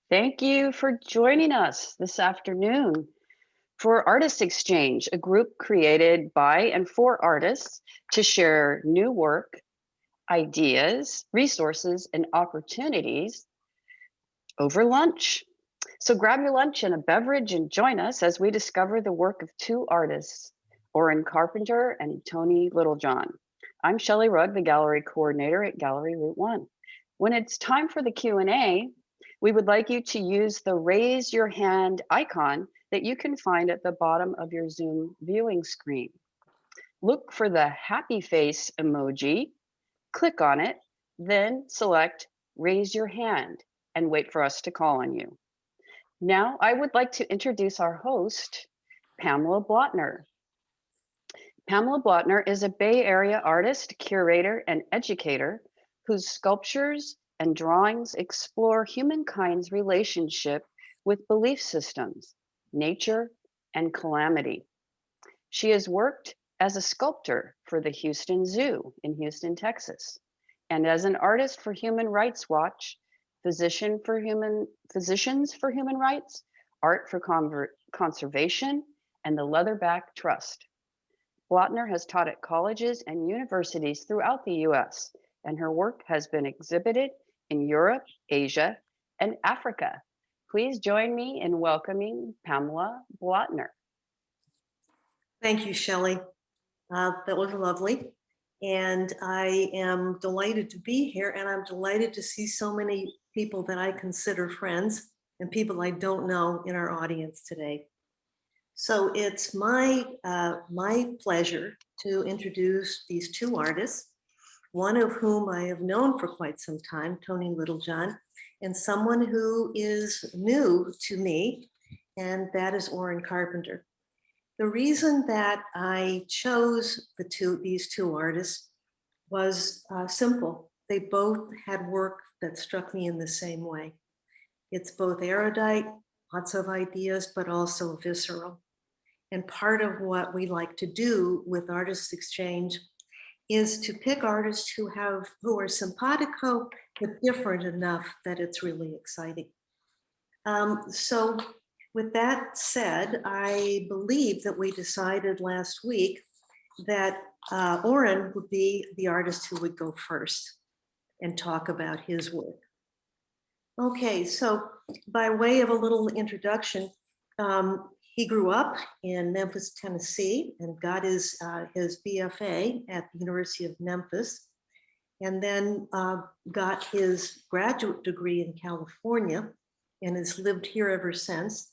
Thank you for joining us this afternoon for Artist Exchange, a group created by and for artists to share new work, ideas, resources, and opportunities over lunch. So grab your lunch and a beverage and join us as we discover the work of two artists, Oren Carpenter and Toni Littlejohn. I'm Shelley Rugg, the gallery coordinator at Gallery Route 1. When it's time for the Q&A, we would like you to use the raise your hand icon that you can find at the bottom of your Zoom viewing screen. Look for the happy face emoji, click on it, then select raise your hand and wait for us to call on you. Now, I would like to introduce our host, Pamela Blotner. Pamela Blotner is a Bay Area artist, curator, and educator whose sculptures and drawings explore humankind's relationship with belief systems, nature, and calamity. She has worked as a sculptor for the Houston Zoo in Houston, Texas, and as an artist for Human Rights Watch, Physicians for Human Rights, Art for Conservation, and the Leatherback Trust. Blotner has taught at colleges and universities throughout the US, and her work has been exhibited in Europe, Asia, and Africa. Please join me in welcoming Pamela Blotner. Thank you, Shelley. That was lovely. And I am delighted to be here, and I'm delighted to see so many people that I consider friends and people I don't know in our audience today. So it's my pleasure to introduce these two artists, one of whom I have known for quite some time, Toni Littlejohn, and someone who is new to me, and that is Oren Carpenter. The reason that I chose these two artists was simple. They both had work that struck me in the same way. It's both erudite, lots of ideas, but also visceral. And part of what we like to do with Artist Exchange is to pick artists who are simpatico, but different enough that it's really exciting. So with that said, I believe that we decided last week that Oren would be the artist who would go first and talk about his work. Okay, so by way of a little introduction, he grew up in Memphis, Tennessee, and got his BFA at the University of Memphis, and then got his graduate degree in California and has lived here ever since.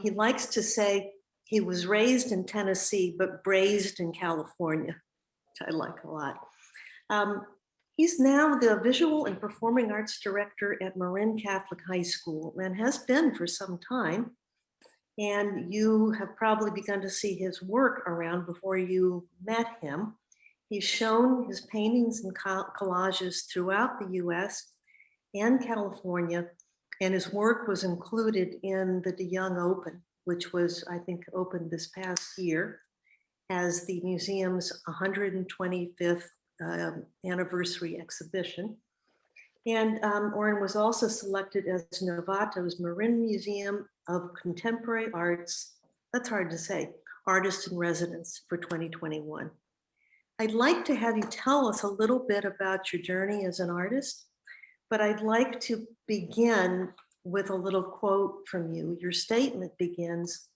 He likes to say he was raised in Tennessee, but raised in California, which I like a lot. He's now the Visual and Performing Arts Director at Marin Catholic High School and has been for some time. And you have probably begun to see his work around before you met him. He's shown his paintings and collages throughout the US and California, and his work was included in the De Young Open, which was, I think, opened this past year as the museum's 125th anniversary exhibition. And Oren was also selected as Novato's Marin Museum of Contemporary Arts, that's hard to say, Artist in Residence for 2021. I'd like to have you tell us a little bit about your journey as an artist, but I'd like to begin with a little quote from you. Your statement begins,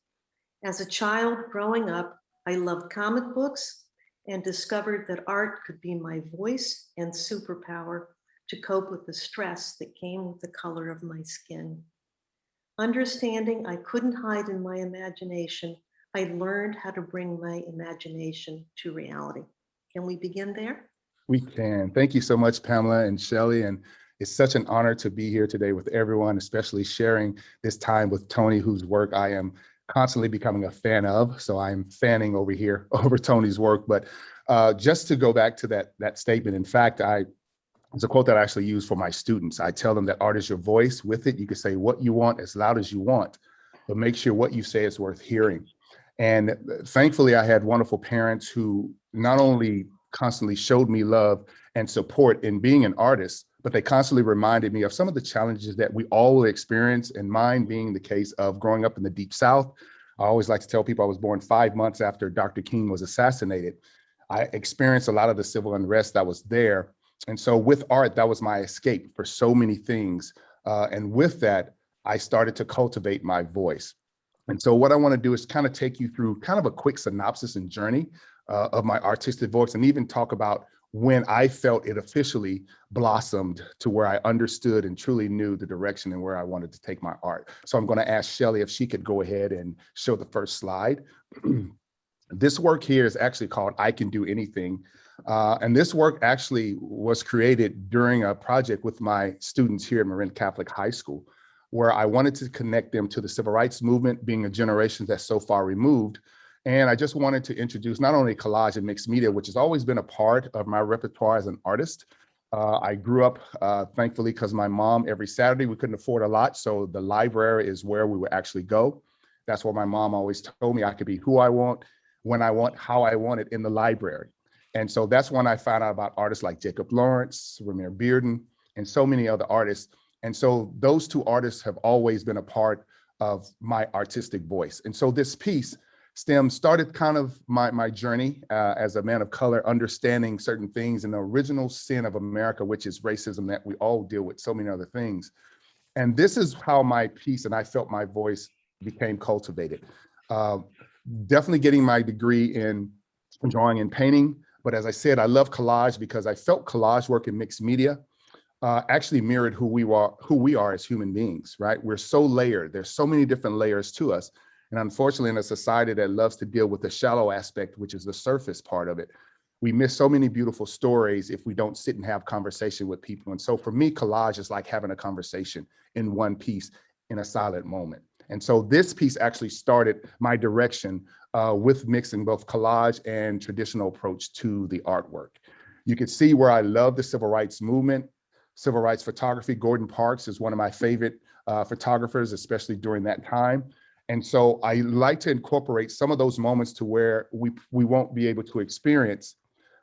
"As a child growing up, I loved comic books and discovered that art could be my voice and superpower to cope with the stress that came with the color of my skin. Understanding I couldn't hide in my imagination, I learned how to bring my imagination to reality." Can we begin there? We can. Thank you so much, Pamela and Shelley. And it's such an honor to be here today with everyone, especially sharing this time with Toni, whose work I am constantly becoming a fan of. So I'm fanning over here over Toni's work. But just to go back to that statement, in fact, it's a quote that I actually use for my students. I tell them that art is your voice. With it, you can say what you want as loud as you want, but make sure what you say is worth hearing. And thankfully, I had wonderful parents who not only constantly showed me love and support in being an artist, but they constantly reminded me of some of the challenges that we all experience, and mine being the case of growing up in the Deep South. I always like to tell people I was born 5 months after Dr. King was assassinated. I experienced a lot of the civil unrest that was there. And so with art, that was my escape for so many things. And with that, I started to cultivate my voice. And so what I want to do is kind of take you through kind of a quick synopsis and journey of my artistic voice, and even talk about when I felt it officially blossomed to where I understood and truly knew the direction and where I wanted to take my art. So I'm going to ask Shelley if she could go ahead and show the first slide. This work here is actually called I Can Do Anything. And this work actually was created during a project with my students here at Marin Catholic High School, where I wanted to connect them to the civil rights movement, being a generation that's so far removed. And I just wanted to introduce not only collage and mixed media, which has always been a part of my repertoire as an artist. I grew up, thankfully, because my mom, every Saturday, we couldn't afford a lot. So the library is where we would actually go. That's where my mom always told me I could be who I want, when I want, how I want it in the library. And so that's when I found out about artists like Jacob Lawrence, Ramir Bearden, and so many other artists. And so those two artists have always been a part of my artistic voice. And so this piece started kind of my journey as a man of color, understanding certain things and the original sin of America, which is racism, that we all deal with so many other things. And this is how my piece and I felt my voice became cultivated. Definitely getting my degree in drawing and painting. But as I said, I love collage because I felt collage work in mixed media actually mirrored who we are as human beings, right? We're so layered. There's so many different layers to us. And unfortunately, in a society that loves to deal with the shallow aspect, which is the surface part of it, we miss so many beautiful stories if we don't sit and have conversation with people. And so for me, collage is like having a conversation in one piece in a silent moment. And so this piece actually started my direction with mixing both collage and traditional approach to the artwork. You can see where I love the civil rights movement, civil rights photography. Gordon Parks is one of my favorite photographers, especially during that time. And so I like to incorporate some of those moments to where we won't be able to experience,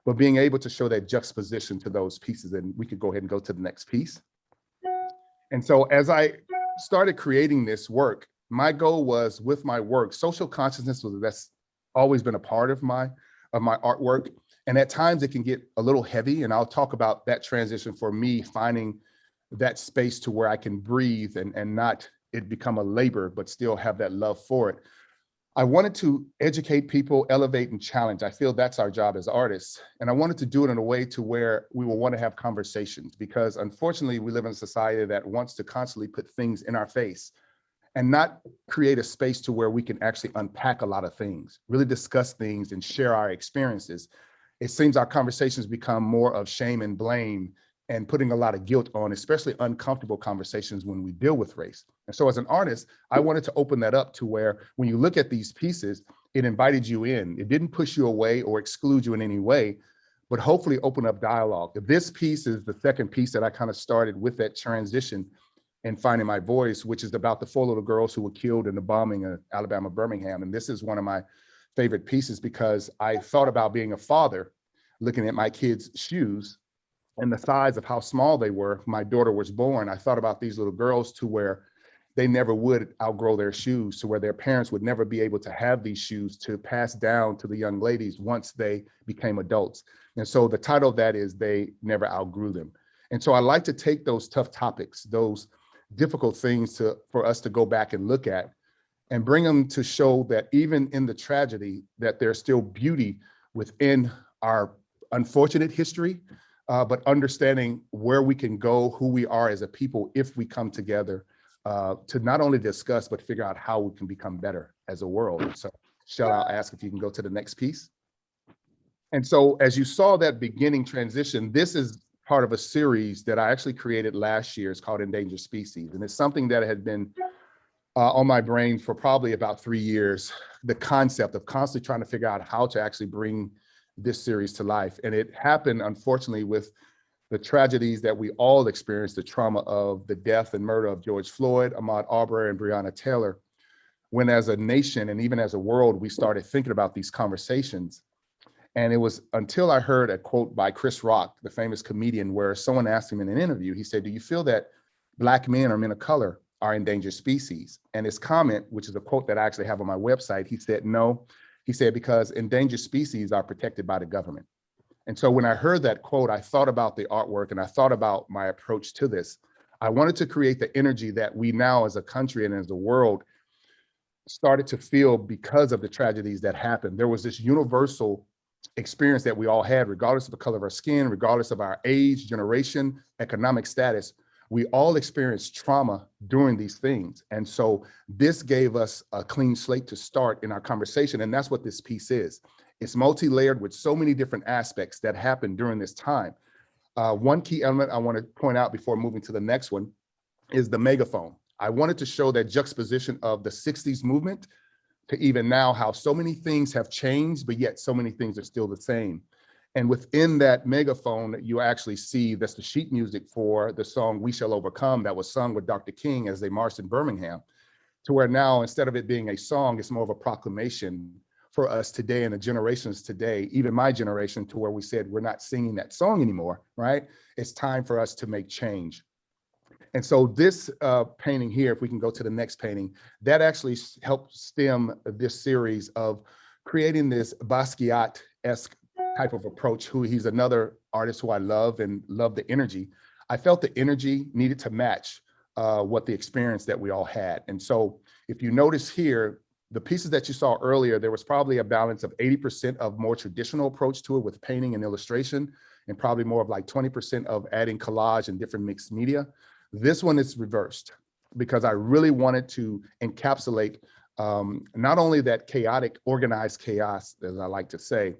but being able to show that juxtaposition to those pieces. And we could go ahead and go to the next piece. And so as I started creating this work, my goal was with my work, social consciousness that's always been a part of my artwork. And at times it can get a little heavy. And I'll talk about that transition for me, finding that space to where I can breathe and not it become a labor, but still have that love for it. I wanted to educate people, elevate and challenge. I feel that's our job as artists. And I wanted to do it in a way to where we will want to have conversations, because unfortunately we live in a society that wants to constantly put things in our face and not create a space to where we can actually unpack a lot of things, really discuss things and share our experiences. It seems our conversations become more of shame and blame and putting a lot of guilt on, especially uncomfortable conversations when we deal with race. And so as an artist, I wanted to open that up to where when you look at these pieces, it invited you in. It didn't push you away or exclude you in any way, but hopefully open up dialogue. This piece is the second piece that I kind of started with that transition and finding my voice, which is about the 4 little girls who were killed in the bombing of Alabama, Birmingham. And this is one of my favorite pieces because I thought about being a father, looking at my kids' shoes and the size of how small they were. My daughter was born. I thought about these little girls to where they never would outgrow their shoes, to where their parents would never be able to have these shoes to pass down to the young ladies once they became adults. And so the title of that is They Never Outgrew Them. And so I like to take those tough topics, those difficult things for us to go back and look at and bring them to show that even in the tragedy, that there's still beauty within our unfortunate history, but understanding where we can go, who we are as a people, if we come together to not only discuss, but figure out how we can become better as a world. So Shell, I'll ask if you can go to the next piece. And so as you saw that beginning transition, this is part of a series that I actually created last year. It's called Endangered Species. And it's something that had been on my brain for probably about 3 years, the concept of constantly trying to figure out how to actually bring this series to life. And it happened, unfortunately, with the tragedies that we all experienced, the trauma of the death and murder of George Floyd, Ahmaud Arbery, and Breonna Taylor, when as a nation and even as a world, we started thinking about these conversations. And it was until I heard a quote by Chris Rock, the famous comedian, where someone asked him in an interview, he said, "Do you feel that Black men or men of color are endangered species?" And his comment, which is a quote that I actually have on my website, he said, "No." He said, "Because endangered species are protected by the government." And so when I heard that quote, I thought about the artwork and I thought about my approach to this. I wanted to create the energy that we now as a country and as a world started to feel because of the tragedies that happened. There was this universal experience that we all had, regardless of the color of our skin, regardless of our age, generation, economic status. We all experienced trauma during these things. And so this gave us a clean slate to start in our conversation. And that's what this piece is. It's multi-layered with so many different aspects that happened during this time. One key element I want to point out before moving to the next one is the megaphone. I wanted to show that juxtaposition of the 60s movement to even now, how so many things have changed, but yet so many things are still the same. And within that megaphone, you actually see that's the sheet music for the song "We Shall Overcome" that was sung with Dr. King as they marched in Birmingham, to where now, instead of it being a song, it's more of a proclamation for us today and the generations today, even my generation, to where we said, we're not singing that song anymore, right? It's time for us to make change. And so this painting here, if we can go to the next painting, that actually helped stem this series of creating this Basquiat-esque type of approach. He's another artist who I love and love the energy. I felt the energy needed to match what the experience that we all had. And so if you notice here, the pieces that you saw earlier, there was probably a balance of 80% of more traditional approach to it with painting and illustration, and probably more of like 20% of adding collage and different mixed media. This one is reversed because I really wanted to encapsulate not only that chaotic, organized chaos, as I like to say,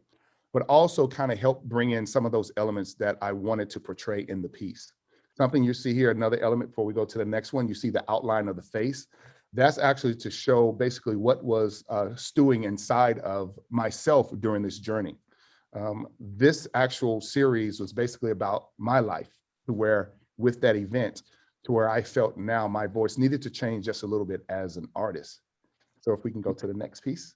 but also kind of help bring in some of those elements that I wanted to portray in the piece. Something you see here, another element before we go to the next one, you see the outline of the face. That's actually to show basically what was stewing inside of myself during this journey. This actual series was basically about my life, to where with that event, to where I felt now my voice needed to change just a little bit as an artist. So if we can go to the next piece.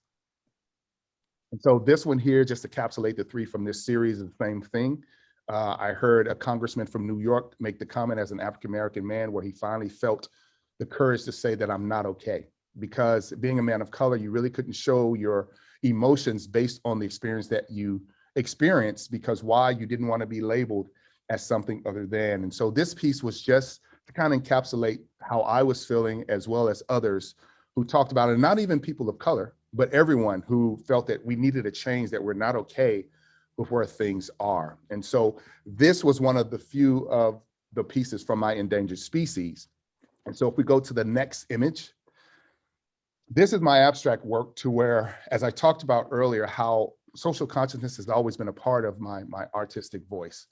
And so this one here, just to encapsulate the three from this series, is the same thing. I heard a congressman from New York make the comment as an African-American man where he finally felt the courage to say that I'm not okay. Because being a man of color, you really couldn't show your emotions based on the experience that you experienced, because why? You didn't want to be labeled as something other than. And so this piece was just to kind of encapsulate how I was feeling, as well as others who talked about it, and not even people of color, but everyone who felt that we needed a change, that we're not okay with where things are. And so this was one of the few of the pieces from my endangered species. And so if we go to the next image, this is my abstract work, to where, as I talked about earlier, how social consciousness has always been a part of my artistic voice.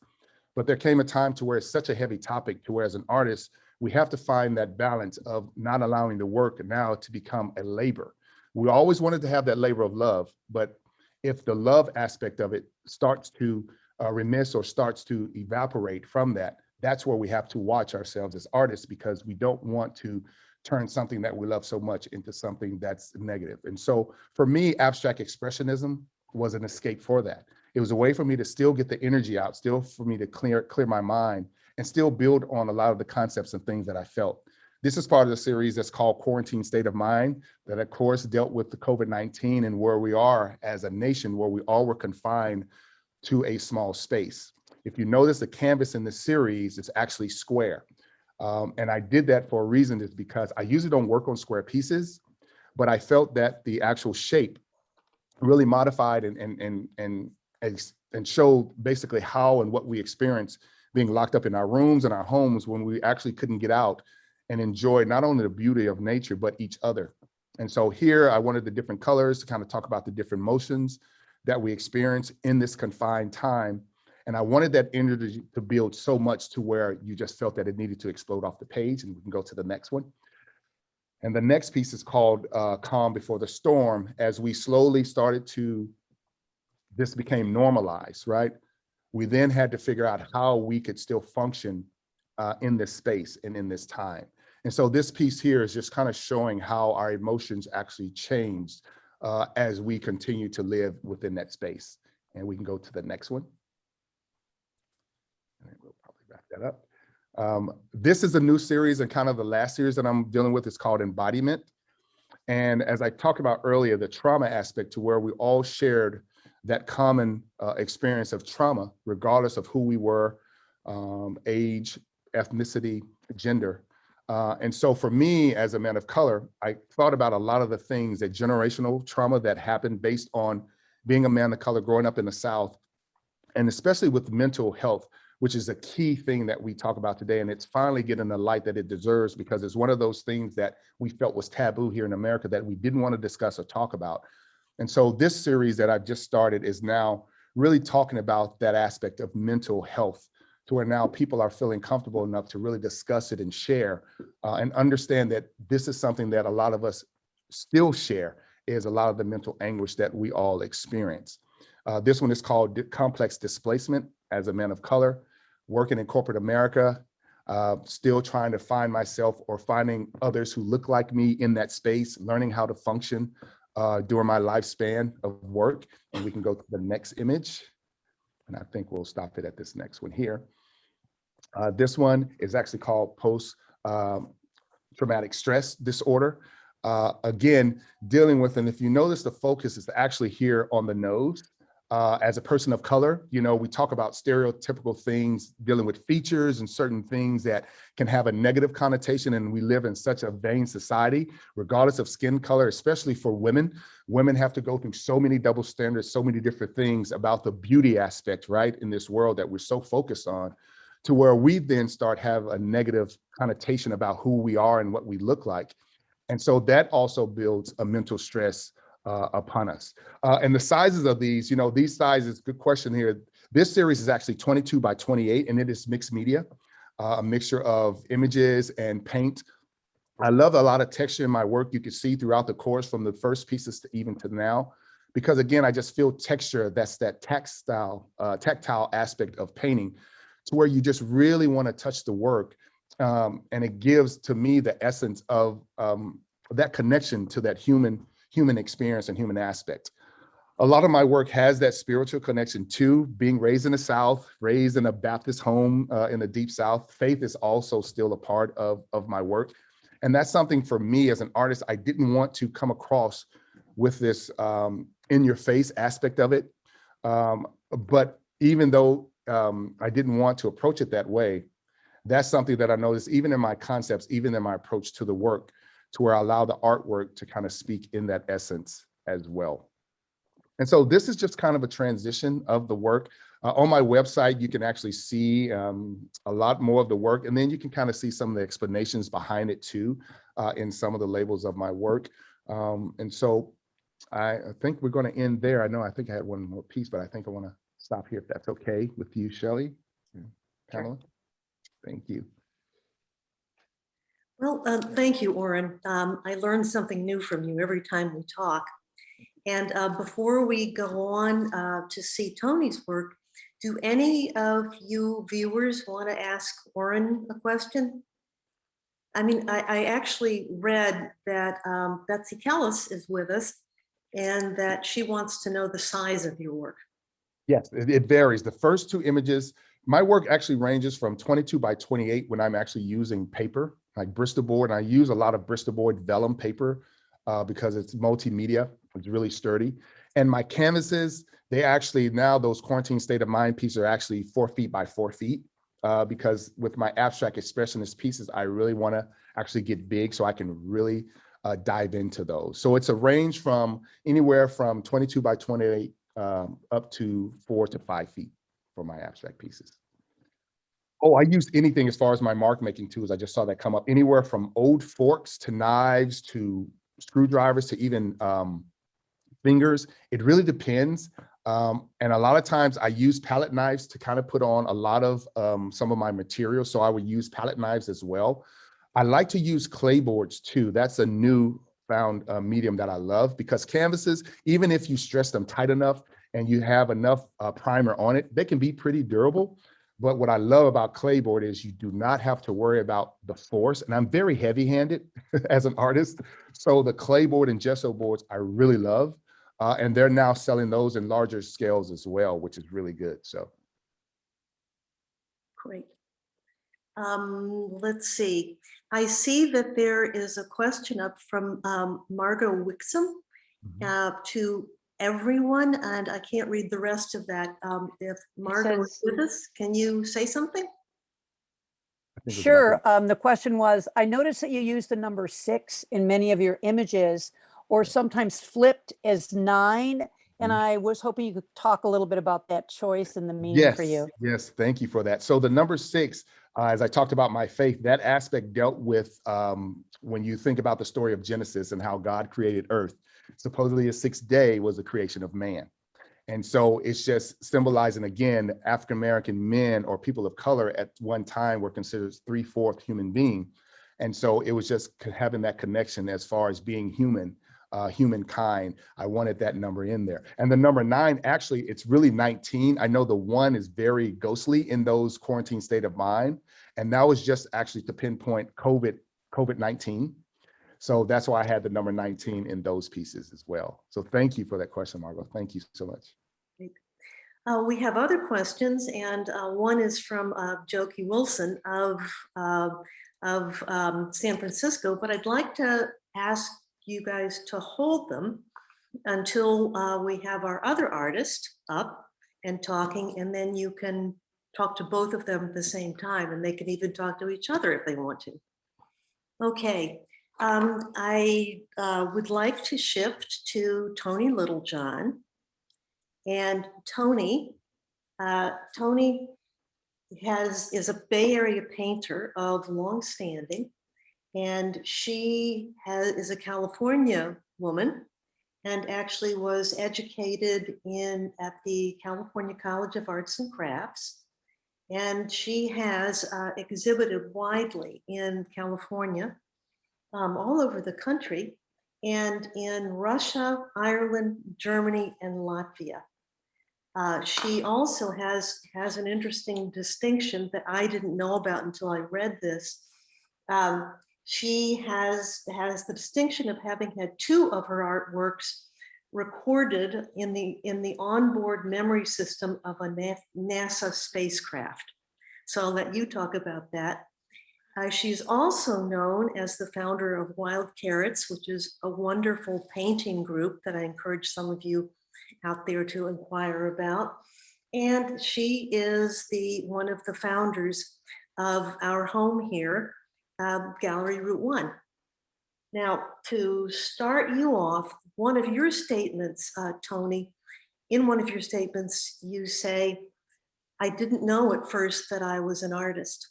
But there came a time to where it's such a heavy topic, to where as an artist, we have to find that balance of not allowing the work now to become a labor. We always wanted to have that labor of love, but if the love aspect of it starts to remiss or starts to evaporate from that, that's where we have to watch ourselves as artists, because we don't want to turn something that we love so much into something that's negative. And so for me, abstract expressionism was an escape for that. It was a way for me to still get the energy out, still for me to clear my mind, and still build on a lot of the concepts and things that I felt. This is part of the series that's called Quarantine State of Mind, that of course dealt with the COVID-19 and where we are as a nation, where we all were confined to a small space. If you notice, the canvas in this series is actually square. And I did that for a reason, is because I usually don't work on square pieces, but I felt that the actual shape really modified and showed basically how and what we experienced being locked up in our rooms and our homes, when we actually couldn't get out and enjoy not only the beauty of nature, but each other. And so here I wanted the different colors to kind of talk about the different motions that we experience in this confined time. And I wanted that energy to build so much to where you just felt that it needed to explode off the page. And we can go to the next one. And the next piece is called Calm Before the Storm. As we slowly started to, this became normalized, right? We then had to figure out how we could still function in this space and in this time. And so this piece here is just kind of showing how our emotions actually changed as we continue to live within that space. And we can go to the next one. And then we'll probably wrap that up. This is a new series, and kind of the last series that I'm dealing with is called Embodiment. And as I talked about earlier, the trauma aspect, to where we all shared that common experience of trauma, regardless of who we were, age, ethnicity, gender. And so for me, as a man of color, I thought about a lot of the things, that generational trauma that happened based on being a man of color, growing up in the South, and especially with mental health, which is a key thing that we talk about today. And it's finally getting the light that it deserves, because it's one of those things that we felt was taboo here in America that we didn't want to discuss or talk about. And so this series that I've just started is now really talking about that aspect of mental health, to where now people are feeling comfortable enough to really discuss it and share and understand that this is something that a lot of us still share, is a lot of the mental anguish that we all experience. This one is called Complex Displacement. As a man of color, working in corporate America, still trying to find myself or finding others who look like me in that space, learning how to function during my lifespan of work. And we can go to the next image. And I think we'll stop it at this next one here. This one is actually called post-traumatic stress disorder. Again, dealing with, and if you notice, the focus is actually here on the nose. As a person of color, you know, we talk about stereotypical things, dealing with features and certain things that can have a negative connotation. And we live in such a vain society, regardless of skin color, especially for women. Women have to go through so many double standards, so many different things about the beauty aspect, right, in this world that we're so focused on, to where we then start have a negative connotation about who we are and what we look like. And so that also builds a mental stress upon us. And the sizes of these, you know, these sizes, good question here. This series is actually 22 by 28, and it is mixed media, a mixture of images and paint. I love a lot of texture in my work. You can see throughout the course, from the first pieces to even to now, because again, I just feel texture, that's that tactile aspect of painting, to where you just really want to touch the work. And it gives to me the essence of that connection to that human experience and human aspect. A lot of my work has that spiritual connection to being raised in the South, raised in a Baptist home in the Deep South. Faith is also still a part of my work. And that's something for me as an artist, I didn't want to come across with this in your face aspect of it. But even though I didn't want to approach it that way, that's something that I noticed even in my concepts, even in my approach to the work, to where I allow the artwork to kind of speak in that essence as well. And so this is just kind of a transition of the work. On my website, you can actually see a lot more of the work, and then you can kind of see some of the explanations behind it too, in some of the labels of my work. And so I think we're going to end there. I think I had one more piece, but I think I want to stop here if that's okay with you, Shelley. Pamela. Sure. Thank you. Well, thank you, Oren. I learned something new from you every time we talk. And before we go on to see Toni's work, do any of you viewers want to ask Oren a question? I mean, I actually read that Betsy Callis is with us and that she wants to know the size of your work. Yes, it varies. The first two images, my work actually ranges from 22 by 28 when I'm actually using paper, like Bristol board. And I use a lot of Bristol board vellum paper because it's multimedia. It's really sturdy. And my canvases, they actually, now those quarantine state of mind pieces are actually 4 feet by 4 feet because with my abstract expressionist pieces, I really want to actually get big so I can really dive into those. So it's a range from anywhere from 22 by 28 up to 4 to 5 feet for my abstract pieces. Oh, I use anything as far as my mark making tools. I just saw that come up. Anywhere from old forks to knives to screwdrivers to even fingers. It really depends. And a lot of times I use palette knives to kind of put on a lot of some of my materials. So I would use palette knives as well. I like to use clay boards too. That's a new found medium that I love, because canvases, even if you stress them tight enough and you have enough primer on it, they can be pretty durable. But what I love about clay board is you do not have to worry about the force. And I'm very heavy-handed as an artist. So the clay board and gesso boards I really love. And they're now selling those in larger scales as well, which is really good. So. Great. Let's see. I see that there is a question up from Margot Wixom to everyone, and I can't read the rest of that. If Margot is with us, can you say something? Sure. The question was, I noticed that you use the number 6 in many of your images, or sometimes flipped as 9. And I was hoping you could talk a little bit about that choice and the meaning for you. Yes, thank you for that. So the number 6, as I talked about my faith, that aspect dealt with when you think about the story of Genesis and how God created earth, supposedly the 6th day was the creation of man. And so it's just symbolizing, again, African-American men or people of color at one time were considered 3/4 human being. And so it was just having that connection as far as being human, humankind. I wanted that number in there. And the number 9, actually, it's really 19. I know the 1 is very ghostly in those quarantine state of mind. And that was just actually to pinpoint COVID-19. So that's why I had the number 19 in those pieces as well. So thank you for that question, Margot. Thank you so much. We have other questions, and one is from Jokey Wilson of San Francisco, but I'd like to ask you guys to hold them until we have our other artist up and talking, and then you can talk to both of them at the same time, and they can even talk to each other if they want to. Okay. I would like to shift to Toni Littlejohn. And Toni is a Bay Area painter of long standing, and she is a California woman and actually was educated at the California College of Arts and Crafts. And she has exhibited widely in California, all over the country, and in Russia, Ireland, Germany, and Latvia. She also has an interesting distinction that I didn't know about until I read this. She has the distinction of having had 2 of her artworks recorded in the onboard memory system of a NASA spacecraft. So I'll let you talk about that. She's also known as the founder of Wild Carrots, which is a wonderful painting group that I encourage some of you out there to inquire about. And she is one of the founders of our home here, Gallery Route 1. Now, to start you off, one of your statements, Toni, in one of your statements, you say, I didn't know at first that I was an artist.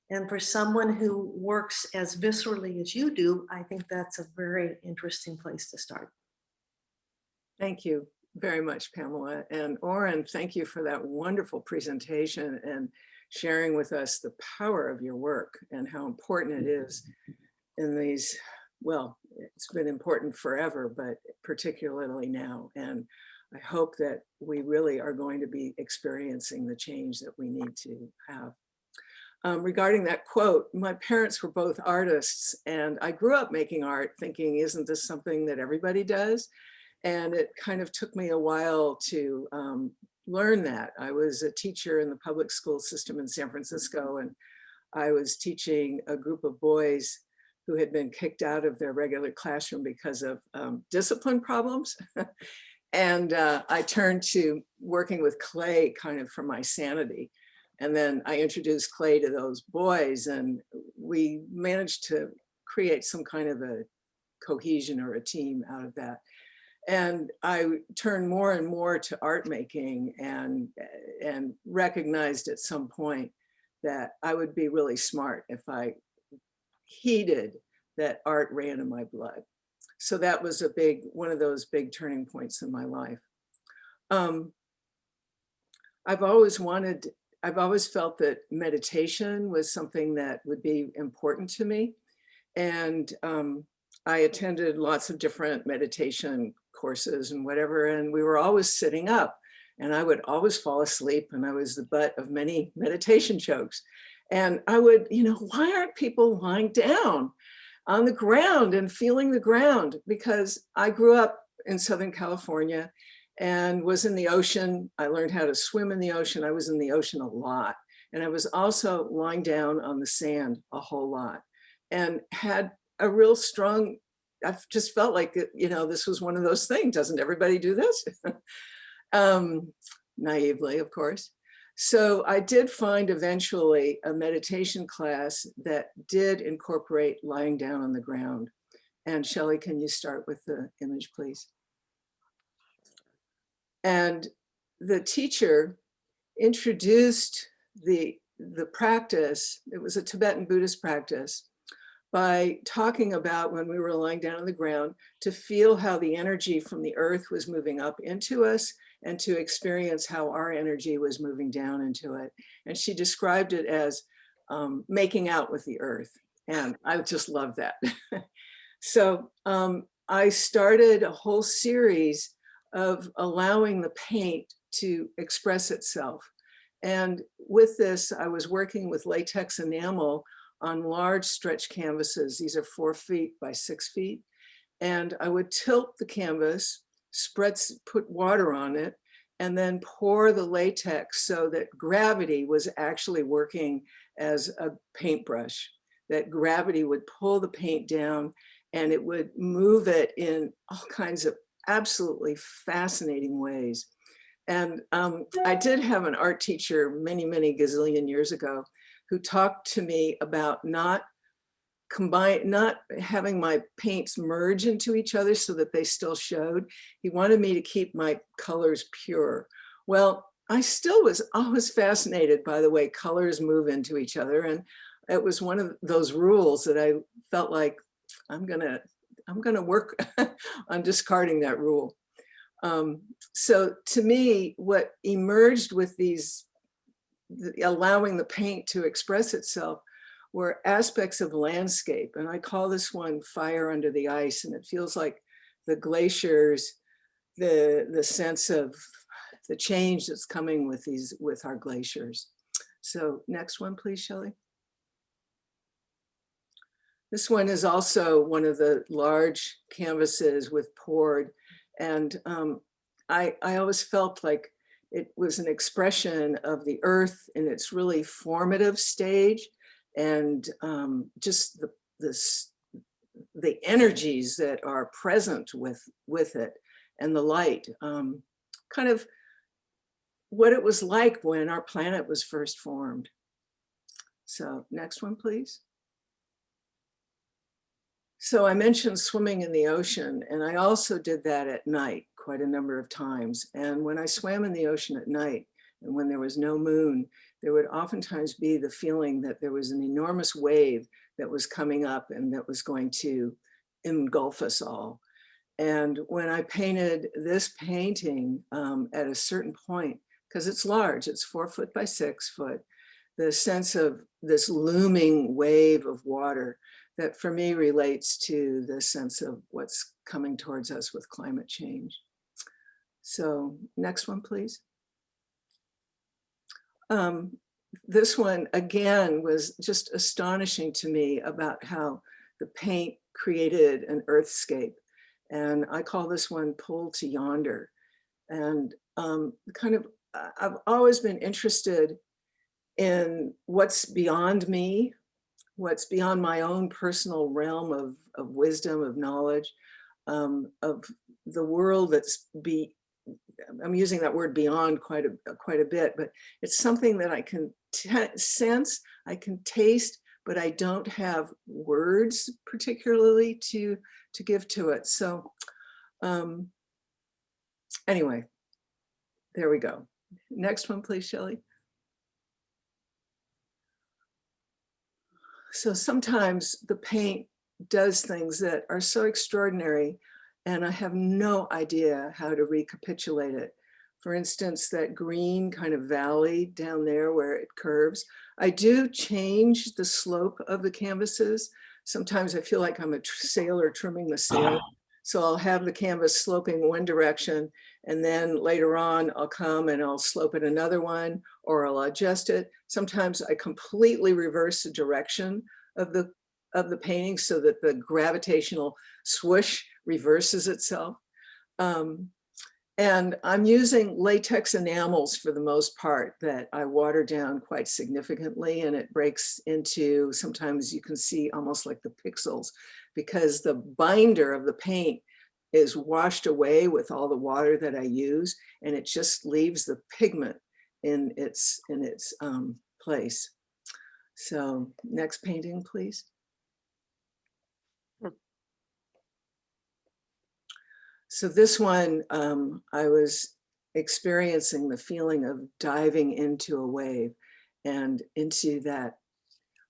And for someone who works as viscerally as you do, I think that's a very interesting place to start. Thank you very much, Pamela. And Oren, thank you for that wonderful presentation and sharing with us the power of your work and how important it is in these, well, it's been important forever, but particularly now. And I hope that we really are going to be experiencing the change that we need to have. Regarding that quote, my parents were both artists, and I grew up making art thinking, isn't this something that everybody does? And it kind of took me a while to learn that. I was a teacher in the public school system in San Francisco, and I was teaching a group of boys who had been kicked out of their regular classroom because of discipline problems. And I turned to working with clay kind of for my sanity. And then I introduced clay to those boys, and we managed to create some kind of a cohesion or a team out of that. And I turned more and more to art making and recognized at some point that I would be really smart if I heeded that art ran in my blood. So that was one of those big turning points in my life. I've always felt that meditation was something that would be important to me. And I attended lots of different meditation courses and whatever, and we were always sitting up, and I would always fall asleep, and I was the butt of many meditation jokes. And I would, why aren't people lying down on the ground and feeling the ground? Because I grew up in Southern California and was in the ocean. I learned how to swim in the ocean. I was in the ocean a lot. And I was also lying down on the sand a whole lot and had a real strong, I've just felt like, you know, this was one of those things. Doesn't everybody do this? Naively, of course. So I did find eventually a meditation class that did incorporate lying down on the ground. And Shelley, can you start with the image, please? And the teacher introduced the practice. It was a Tibetan Buddhist practice, by talking about when we were lying down on the ground to feel how the energy from the earth was moving up into us and to experience how our energy was moving down into it. And she described it as making out with the earth. And I just love that. So I started a whole series of allowing the paint to express itself. And with this, I was working with latex enamel on large stretch canvases. These are 4 feet by 6 feet. And I would tilt the canvas, put water on it, and then pour the latex so that gravity was actually working as a paintbrush, that gravity would pull the paint down and it would move it in all kinds of absolutely fascinating ways. And I did have an art teacher many, many gazillion years ago who talked to me about not having my paints merge into each other so that they still showed. He wanted me to keep my colors pure. Well, I still was always fascinated by the way colors move into each other. And it was one of those rules that I felt like I'm gonna work on discarding that rule. So to me, what emerged with these, allowing the paint to express itself, were aspects of landscape. And I call this one Fire Under the Ice. And it feels like the glaciers, the sense of the change that's coming with our glaciers. So next one, please, Shelley. This one is also one of the large canvases with poured. And I always felt like it was an expression of the earth in its really formative stage, and just the energies that are present with it, and the light, kind of what it was like when our planet was first formed. So next one, please. So I mentioned swimming in the ocean, and I also did that at night quite a number of times. And when I swam in the ocean at night, and when there was no moon, there would oftentimes be the feeling that there was an enormous wave that was coming up and that was going to engulf us all. And when I painted this painting at a certain point, because it's large, it's 4 foot by 6 foot, the sense of this looming wave of water that for me relates to the sense of what's coming towards us with climate change. So next one, please. This one, again, was just astonishing to me about how the paint created an earthscape. And I call this one Pull to Yonder. And I've always been interested in what's beyond me, what's beyond my own personal realm of wisdom, of knowledge, of the world that's I'm using that word beyond quite a bit, but it's something that I can sense, I can taste, but I don't have words particularly to give to it. So anyway, there we go. Next one, please, Shelley. So sometimes the paint does things that are so extraordinary, and I have no idea how to recapitulate it. For instance, that green kind of valley down there where it curves, I do change the slope of the canvases. Sometimes I feel like I'm a sailor trimming the sail. So I'll have the canvas sloping one direction, and then later on I'll come and I'll slope it another one, or I'll adjust it. Sometimes I completely reverse the direction of the painting so that the gravitational swoosh reverses itself. And I'm using latex enamels for the most part that I water down quite significantly, and it breaks into, sometimes you can see almost like the pixels, because the binder of the paint is washed away with all the water that I use, and it just leaves the pigment in its place. So next painting, please. So this one, I was experiencing the feeling of diving into a wave and into that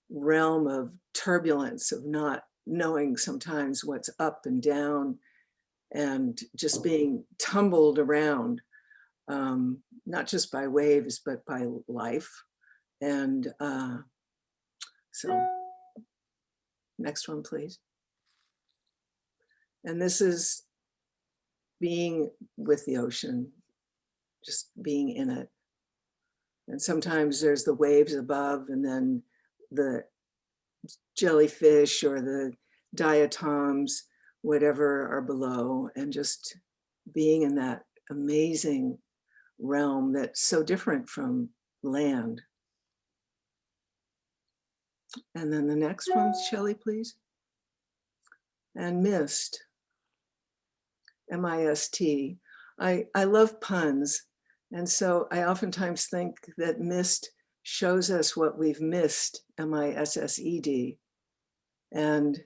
realm of turbulence, of not knowing sometimes what's up and down, and just being tumbled around, not just by waves, but by life. And so next one, please. And this is being with the ocean, just being in it. And sometimes there's the waves above, and then the jellyfish or the diatoms, whatever, are below, and just being in that amazing realm that's so different from land. And then the next one, Shelley, please. And mist, M-I-S-T. I love puns. And so I oftentimes think that mist shows us what we've missed, M-I-S-S-E-D. And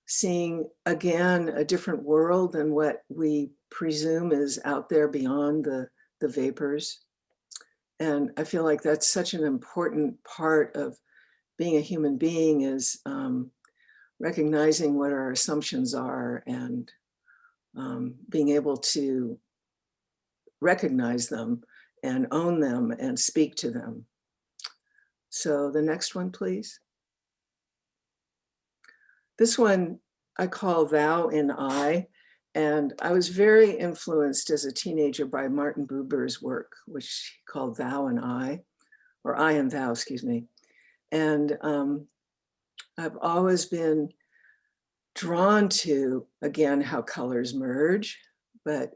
seeing again a different world than what we presume is out there beyond the vapors. And I feel like that's such an important part of being a human being, is recognizing what our assumptions are, and being able to recognize them and own them and speak to them. So the next one, please. This one I call Thou and I. And I was very influenced as a teenager by Martin Buber's work, which he called Thou and I, or I and Thou, excuse me. And I've always been drawn to, again, how colors merge, but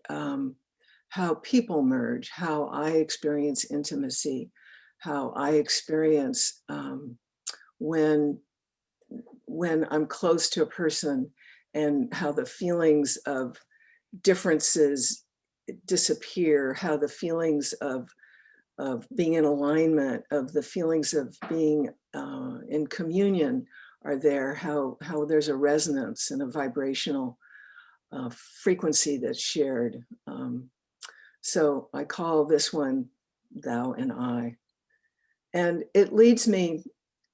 how people merge, how I experience intimacy, how I experience when I'm close to a person, and how the feelings of differences disappear, how the feelings of being in alignment, of the feelings of being in communion are there, how there's a resonance and a vibrational frequency that's shared. So I call this one Thou and I. And it leads me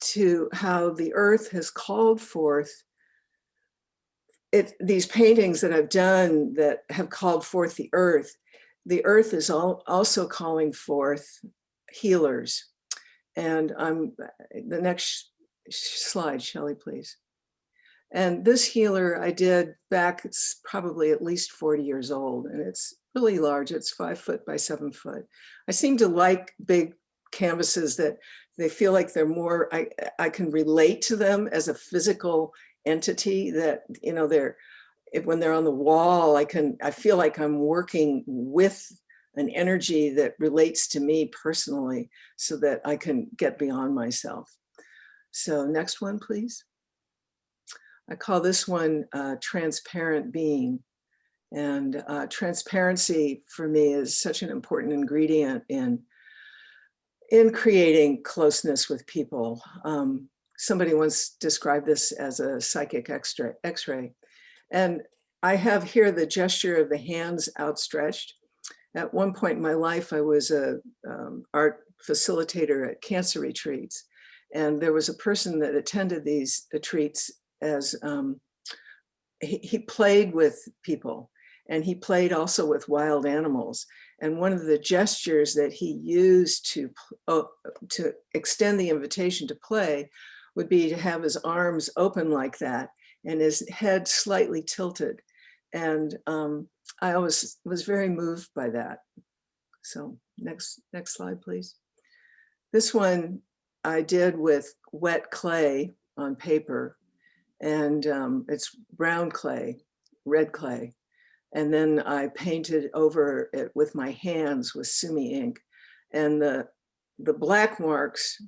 to how the earth has called forth these paintings that I've done that have called forth the earth. The earth is also calling forth healers. And the next slide, Shelley, please. And this healer I did back, it's probably at least 40 years old, and it's really large. It's 5 foot by 7 foot. I seem to like big canvases that they feel like they're more, I can relate to them as a physical entity, that, you know, when they're on the wall, I feel like I'm working with an energy that relates to me personally, so that I can get beyond myself. So next one, please. I call this one Transparent Being. And transparency for me is such an important ingredient in creating closeness with people. Somebody once described this as a psychic X-ray. And I have here the gesture of the hands outstretched. At one point in my life, I was a art facilitator at cancer retreats. And there was a person that attended these retreats as he played with people, and he played also with wild animals. And one of the gestures that he used to extend the invitation to play would be to have his arms open like that and his head slightly tilted. And I always was very moved by that. So next slide, please. This one I did with wet clay on paper, and it's brown clay, red clay. And then I painted over it with my hands with sumi ink. And the black marks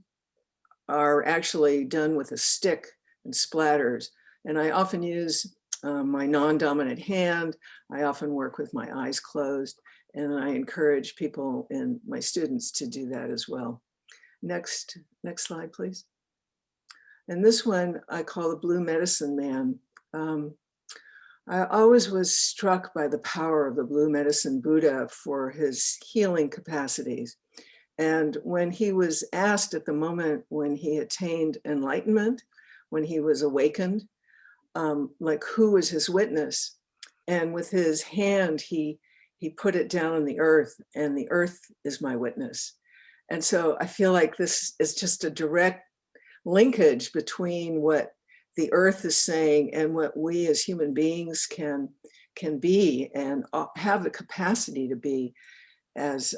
are actually done with a stick and splatters. And I often use my non-dominant hand. I often work with my eyes closed, and I encourage people and my students to do that as well. Next slide, please. And this one I call the Blue Medicine Man. I always was struck by the power of the Blue Medicine Buddha for his healing capacities. And when he was asked at the moment when he attained enlightenment, when he was awakened, like who was his witness? And with his hand, he put it down on the earth, and the earth is my witness. And so I feel like this is just a direct linkage between what the earth is saying and what we as human beings can be and have the capacity to be as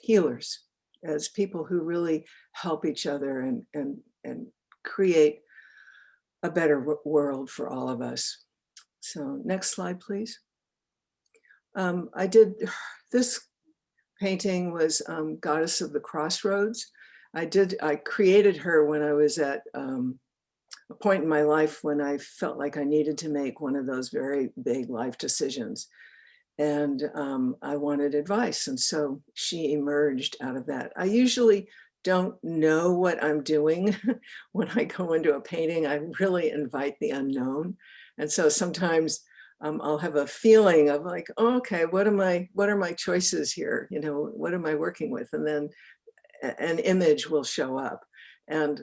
healers, as people who really help each other and create a better world for all of us. So next slide, please. I did this painting was Goddess of the Crossroads. I created her when I was at a point in my life when I felt like I needed to make one of those very big life decisions. And I wanted advice. And so she emerged out of that. I usually don't know what I'm doing when I go into a painting. I really invite the unknown. And so sometimes I'll have a feeling of like, oh, okay, what are my choices here? You know, what am I working with? And then an image will show up. And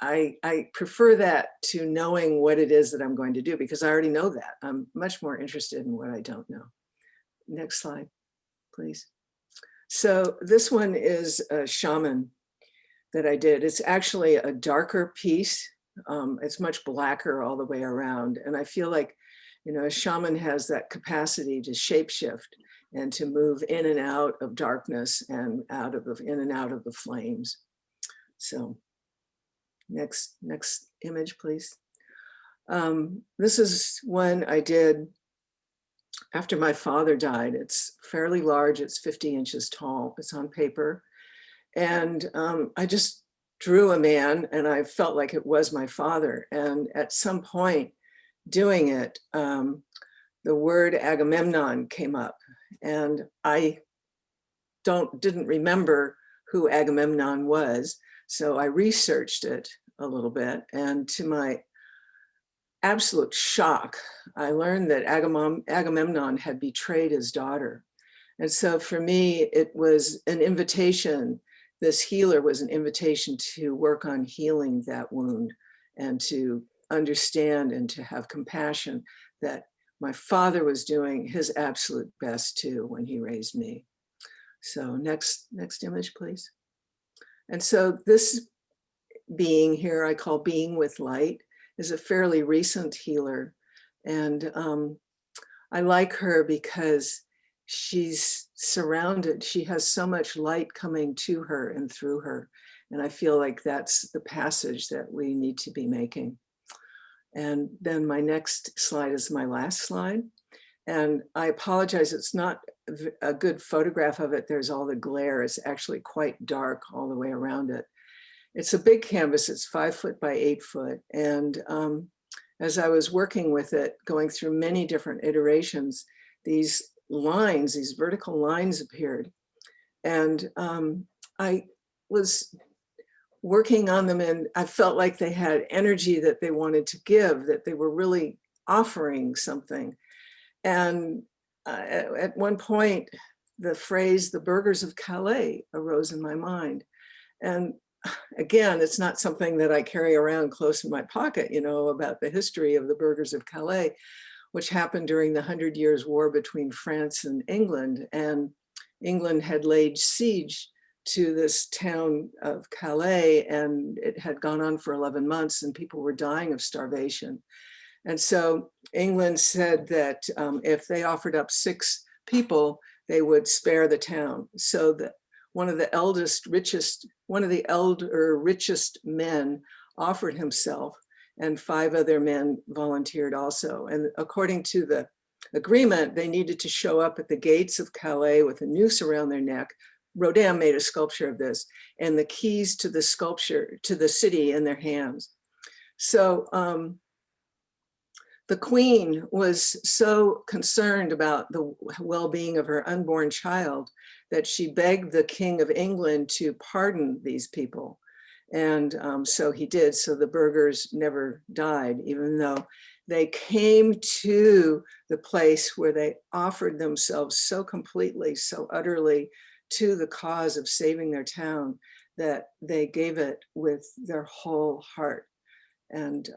I prefer that to knowing what it is that I'm going to do, because I already know that. I'm much more interested in what I don't know. Next slide, please. So this one is a shaman that I did. It's actually a darker piece. It's much blacker all the way around. And I feel like, you know, a shaman has that capacity to shapeshift and to move in and out of darkness and in and out of the flames. So next image, please. This is one I did after my father died. It's fairly large. It's 50 inches tall. It's on paper. And I just drew a man, and I felt like it was my father. And at some point doing it, the word Agamemnon came up, and I didn't remember who Agamemnon was. So I researched it a little bit, and to my absolute shock, I learned that Agamemnon had betrayed his daughter. And so for me, it was an invitation. This healer was an invitation to work on healing that wound and to understand and to have compassion that my father was doing his absolute best too when he raised me. So next image, please. And so this being here, I call Being with Light, is a fairly recent healer. And I like her because she's surrounded. She has so much light coming to her and through her. And I feel like that's the passage that we need to be making. And then my next slide is my last slide. And I apologize, it's not a good photograph of it. There's all the glare. It's actually quite dark all the way around it. It's a big canvas. It's 5 foot by 8 foot. And as I was working with it, going through many different iterations, these lines, these vertical lines appeared. And I was working on them, and I felt like they had energy that they wanted to give, that they were really offering something. And at one point, the phrase, the Burgers of Calais, arose in my mind. And again, it's not something that I carry around close in my pocket, you know, about the history of the Burgers of Calais, which happened during the 100 Years' War between France and England. And England had laid siege to this town of Calais, and it had gone on for 11 months, and people were dying of starvation. And so England said that if they offered up 6 people, they would spare the town. So that one of the elder, richest men offered himself, and 5 other men volunteered also. And according to the agreement, they needed to show up at the gates of Calais with a noose around their neck. Rodin made a sculpture of this, and the keys to the sculpture, to the city, in their hands. So the queen was so concerned about the well-being of her unborn child that she begged the King of England to pardon these people. And so he did. So the burghers never died, even though they came to the place where they offered themselves so completely, so utterly to the cause of saving their town, that they gave it with their whole heart. And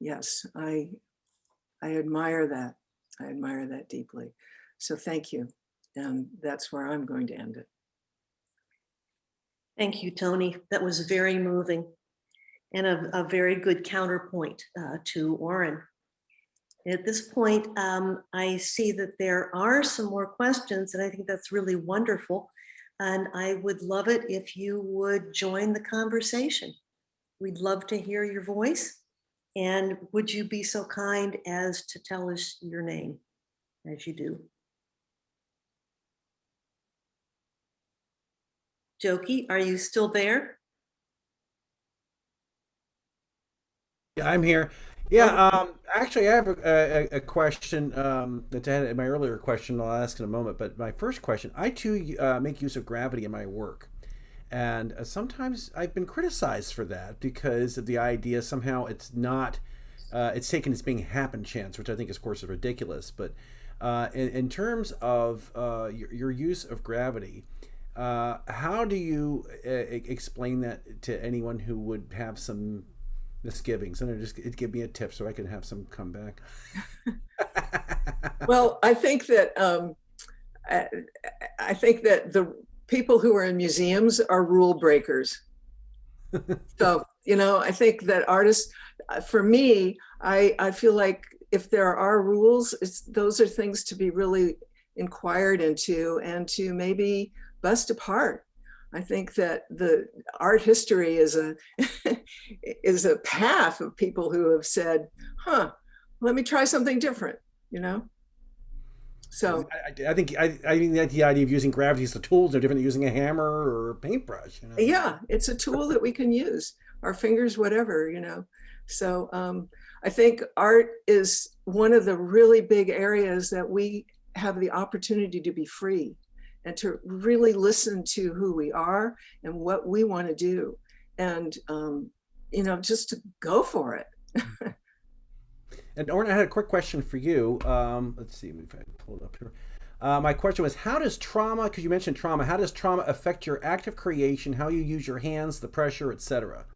yes, I admire that. I admire that deeply. So thank you. And that's where I'm going to end it. Thank you, Toni. That was very moving and a very good counterpoint to Oren. At this point, I see that there are some more questions, and I think that's really wonderful. And I would love it if you would join the conversation. We'd love to hear your voice. And would you be so kind as to tell us your name as you do? Jokey, are you still there? Yeah, I'm here. Yeah, actually, I have a question that I had in my earlier question. I'll ask in a moment. But my first question: I too make use of gravity in my work, and sometimes I've been criticized for that because of the idea somehow it's not, it's taken as being happen chance, which I think is, of course, ridiculous. But in terms of your use of gravity, how do you explain that to anyone who would have some misgivings? And it'd give me a tip so I can have some come back. Well, I think that the people who are in museums are rule breakers. So, you know, I think that artists, for me, I feel like if there are rules, those are things to be really inquired into and to maybe bust apart. I think that the art history is a is a path of people who have said, "Huh, let me try something different," you know. So I think that the idea of using gravity as a tool is no different than using a hammer or a paintbrush. You know? yeah, it's a tool that we can use, our fingers, whatever, you know. So I think art is one of the really big areas that we have the opportunity to be free and to really listen to who we are and what we want to do, and you know, just to go for it. And Orin, I had a quick question for you. Let's see if I can pull it up here. My question was, how does trauma, because you mentioned trauma, how does trauma affect your active creation, how you use your hands, the pressure, etc.?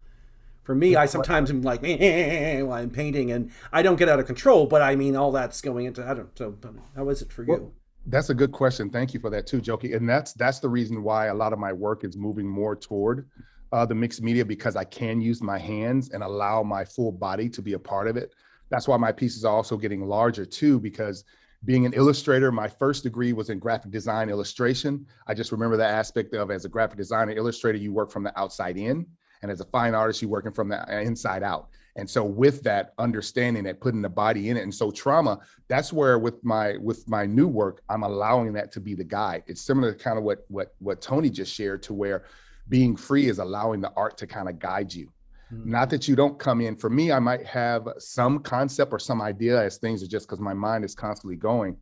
For me, I sometimes am like, while I'm painting, and I don't get out of control, but I mean, all that's going into, I don't, so how is it for you? Well, that's a good question. Thank you for that too, Jokey. And that's the reason why a lot of my work is moving more toward the mixed media, because I can use my hands and allow my full body to be a part of it. That's why my pieces are also getting larger too, because being an illustrator, my first degree was in graphic design illustration. I just remember the aspect of, as a graphic designer, illustrator, you work from the outside in, and as a fine artist, you're working from the inside out. And so with that understanding, that putting the body in it, and so trauma, that's where with my new work, I'm allowing that to be the guide. It's similar to kind of what Toni just shared, to where being free is allowing the art to kind of guide you. Not that you don't come in. For me, I might have some concept or some idea as things are just, because my mind is constantly going.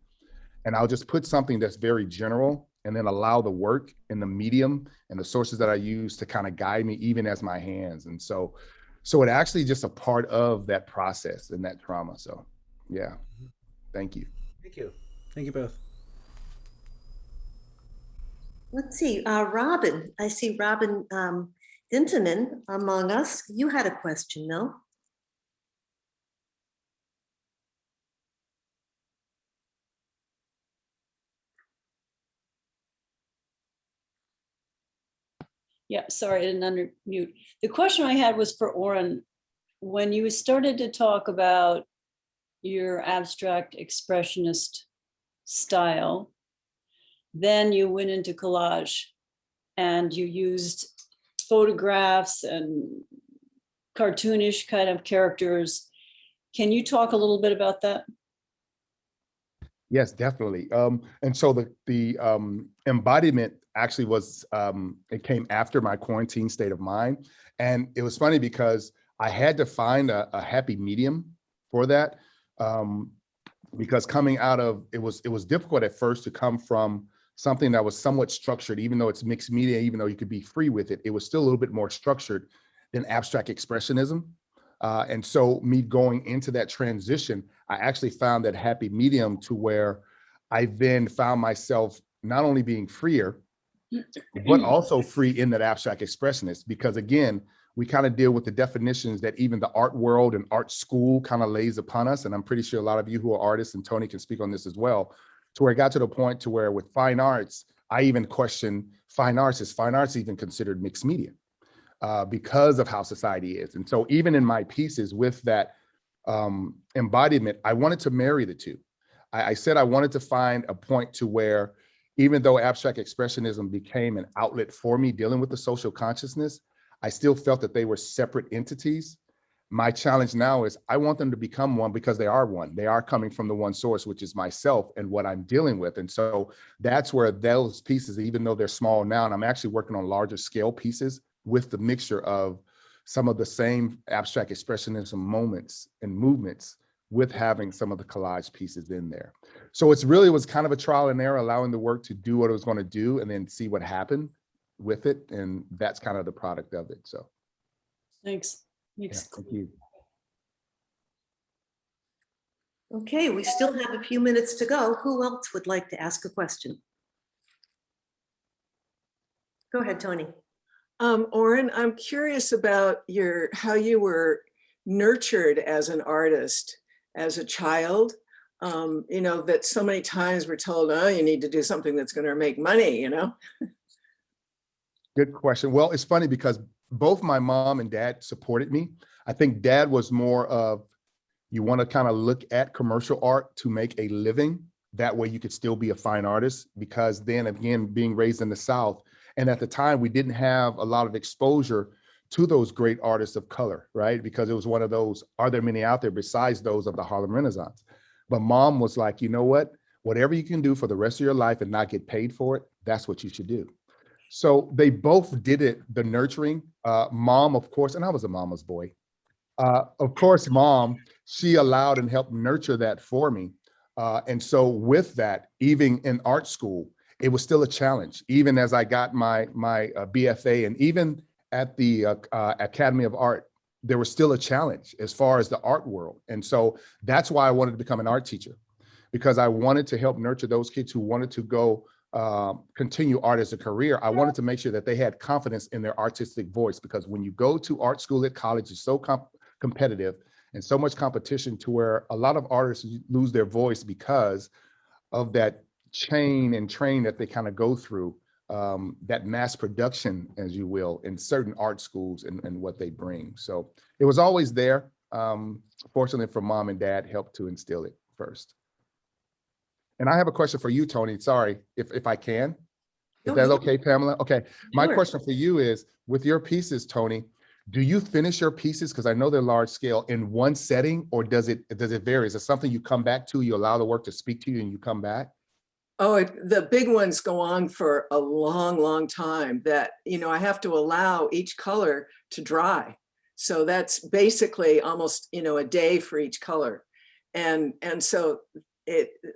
And I'll just put something that's very general and then allow the work and the medium and the sources that I use to kind of guide me, even as my hands. And so it actually just a part of that process and that trauma. So yeah, thank you. Thank you. Thank you both. Let's see, Robin, I see Robin Dinteman among us. You had a question, no? Yeah, sorry, I didn't unmute. The question I had was for Oren. When you started to talk about your abstract expressionist style, then you went into collage and you used photographs and cartoonish kind of characters. Can you talk a little bit about that? Yes, definitely. And so the embodiment actually was, it came after my quarantine state of mind. And it was funny because I had to find a happy medium for that. Because coming out of, it was difficult at first to come from something that was somewhat structured, even though it's mixed media, even though you could be free with it, it was still a little bit more structured than abstract expressionism. And so me going into that transition, I actually found that happy medium to where I then found myself not only being freer, but also free in that abstract expressionist, because again, we kind of deal with the definitions that even the art world and art school kind of lays upon us. And I'm pretty sure a lot of you who are artists, and Toni can speak on this as well, to where it got to the point to where with fine arts, I even question fine arts. Is fine arts even considered mixed media? Because of how society is. And so even in my pieces with that embodiment, I wanted to marry the two. I said I wanted to find a point to where even though abstract expressionism became an outlet for me dealing with the social consciousness, I still felt that they were separate entities. My challenge now is I want them to become one because they are one. They are coming from the one source, which is myself and what I'm dealing with. And so that's where those pieces, even though they're small now, and I'm actually working on larger scale pieces with the mixture of some of the same abstract expressionism moments and movements with having some of the collage pieces in there. So it's really was kind of a trial and error, allowing the work to do what it was going to do and then see what happened with it. And that's kind of the product of it. So Thanks. yeah, thank you. Okay, we still have a few minutes to go. Who else would like to ask a question? Go ahead, Toni. Orin, I'm curious about how you were nurtured as an artist, as a child. You know, that so many times we're told, oh, you need to do something that's going to make money, you know? Good question. Well, it's funny because both my mom and dad supported me. I think dad was more of, you want to kind of look at commercial art to make a living. That way you could still be a fine artist, because then again, being raised in the South, and at the time we didn't have a lot of exposure to those great artists of color, right? Because it was one of those, are there many out there besides those of the Harlem Renaissance? But mom was like, you know what? Whatever you can do for the rest of your life and not get paid for it, that's what you should do. So they both did it, the nurturing. Mom, of course, and I was a mama's boy. Of course, mom, she allowed and helped nurture that for me. And so with that, even in art school, it was still a challenge. Even as I got my BFA, and even at the Academy of Art, there was still a challenge as far as the art world. And so that's why I wanted to become an art teacher, because I wanted to help nurture those kids who wanted to go continue art as a career. I wanted to make sure that they had confidence in their artistic voice, because when you go to art school at college, it's so competitive and so much competition to where a lot of artists lose their voice because of that chain and train that they kind of go through, that mass production, as you will, in certain art schools and what they bring. So it was always there. Fortunately for mom and dad helped to instill it first. And I have a question for you, Toni. Sorry, if I can. If that's okay, Pamela? Okay. My question for you is, with your pieces, Toni, do you finish your pieces, because I know they're large scale, in one setting, or does it vary? Is it something you come back to, you allow the work to speak to you and you come back? Oh, the big ones go on for a long, long time, that, you know, I have to allow each color to dry. So that's basically almost, you know, a day for each color. And so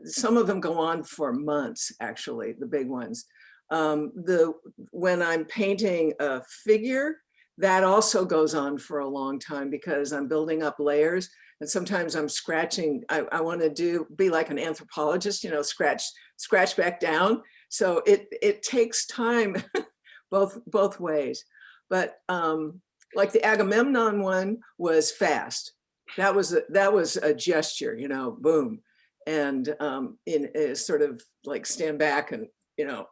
some of them go on for months, actually, the big ones. When I'm painting a figure, that also goes on for a long time, because I'm building up layers. And sometimes I'm scratching. I want to be like an anthropologist, you know, scratch back down. So it takes time both ways. But like the Agamemnon one was fast. That was a gesture, you know, boom. And in sort of like stand back and, you know,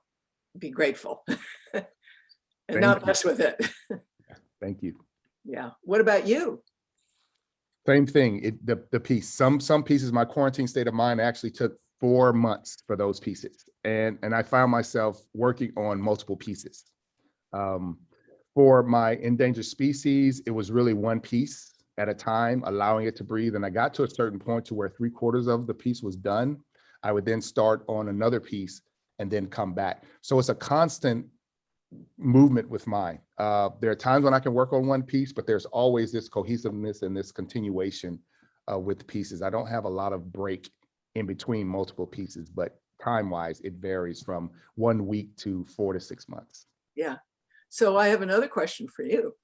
be grateful and not mess with it. Thank you. Yeah. What about you? Same thing. The piece. Some pieces, my quarantine state of mind actually took 4 months for those pieces, and I found myself working on multiple pieces. For my endangered species, it was really one piece at a time, allowing it to breathe. And I got to a certain point to where 3/4 of the piece was done. I would then start on another piece and then come back. So it's a constant movement with mine. There are times when I can work on one piece, but there's always this cohesiveness and this continuation with pieces. I don't have a lot of break in between multiple pieces, but time-wise, it varies from 1 week to 4 to 6 months. Yeah. So I have another question for you.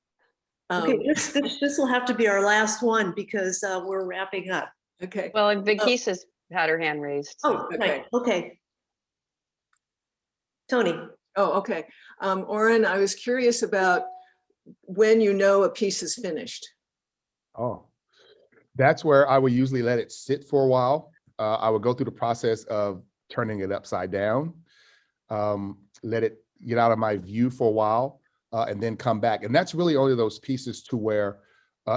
Okay, this will have to be our last one because we're wrapping up. Okay. Well, and Vikisa's had her hand raised. Oh, right, okay. Toni. Oh, okay. Oren, I was curious about when you know a piece is finished. Oh, that's where I would usually let it sit for a while. I would go through the process of turning it upside down, let it get out of my view for a while, and then come back. And that's really only those pieces to where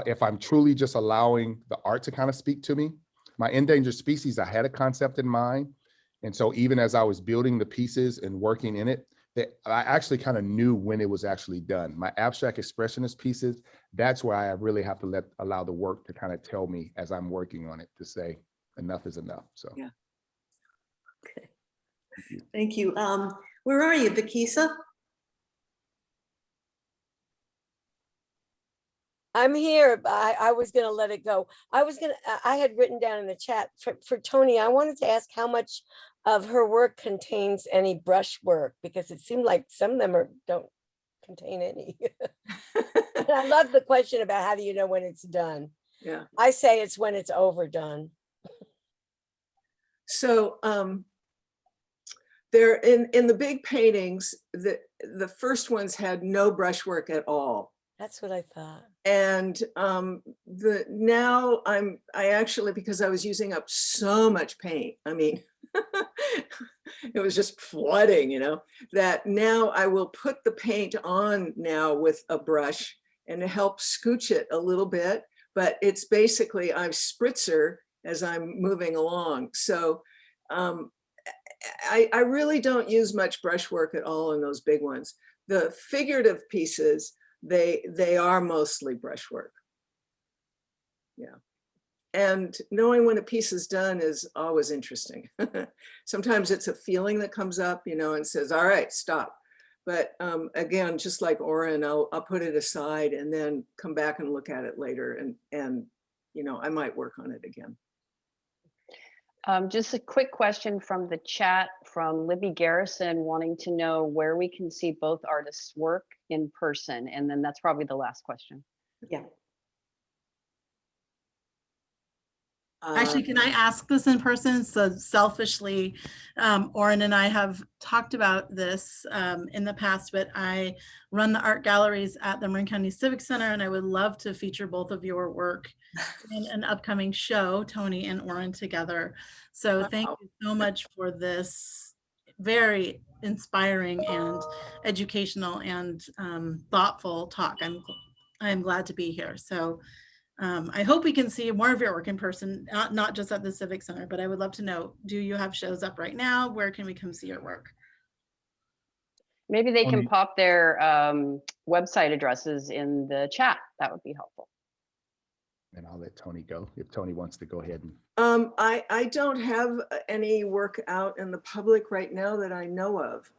if I'm truly just allowing the art to kind of speak to me. My endangered species, I had a concept in mind. And so even as I was building the pieces and working in it, that I actually kind of knew when it was actually done. My abstract expressionist pieces, that's where I really have to allow the work to kind of tell me as I'm working on it to say enough is enough. So Yeah. Okay. Thank you. Where are you, Vikisa? I'm here, but I was gonna let it go. I had written down in the chat for Toni, I wanted to ask how much of her work contains any brush work, because it seemed like some of them don't contain any. And I love the question about how do you know when it's done? Yeah. I say it's when it's overdone. So there in the big paintings, the first ones had no brushwork at all. That's what I thought. And now I actually, because I was using up so much paint, I mean, it was just flooding, that now I will put the paint on now with a brush and to help scooch it a little bit, but it's basically I spritzer as I'm moving along. So I really don't use much brushwork at all in those big ones. The figurative pieces, they are mostly brushwork. Yeah. And knowing when a piece is done is always interesting. Sometimes it's a feeling that comes up, and says, all right, stop. But again, just like Oren, I'll put it aside and then come back and look at it later. And I might work on it again. Just a quick question from the chat from Libby Garrison wanting to know where we can see both artists' work in person. And then that's probably the last question. Yeah. Actually, can I ask this in person? So selfishly, Oren and I have talked about this in the past, but I run the art galleries at the Marin County Civic Center, and I would love to feature both of your work in an upcoming show, Toni and Oren together. So thank you so much for this very inspiring and educational and thoughtful talk. I'm glad to be here. So I hope we can see more of your work in person, not just at the Civic Center, but I would love to know, do you have shows up right now? Where can we come see your work? Maybe they can pop their website addresses in the chat. That would be helpful. And I'll let Toni go if Toni wants to go ahead. I don't have any work out in the public right now that I know of.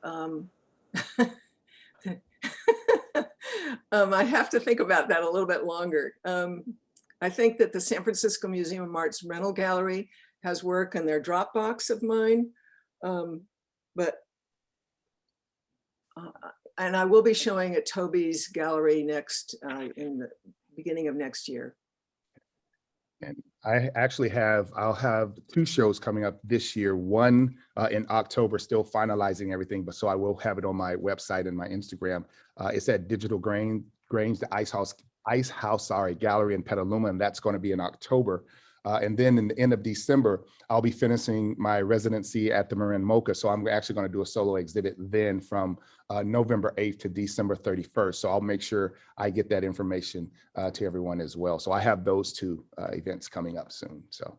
I have to think about that a little bit longer. I think that the San Francisco Museum of Art's rental gallery has work in their Dropbox of mine. And I will be showing at Toby's gallery next in the beginning of next year. And I actually I'll have 2 shows coming up this year. One in October, still finalizing everything, but so I will have it on my website and my Instagram. It's at Digital Grange, the Ice House, Gallery in Petaluma, and that's going to be in October. And then in the end of December, I'll be finishing my residency at the Marin MoCA. So I'm actually going to do a solo exhibit then from November 8th to December 31st. So I'll make sure I get that information to everyone as well. So I have those 2 events coming up soon. So,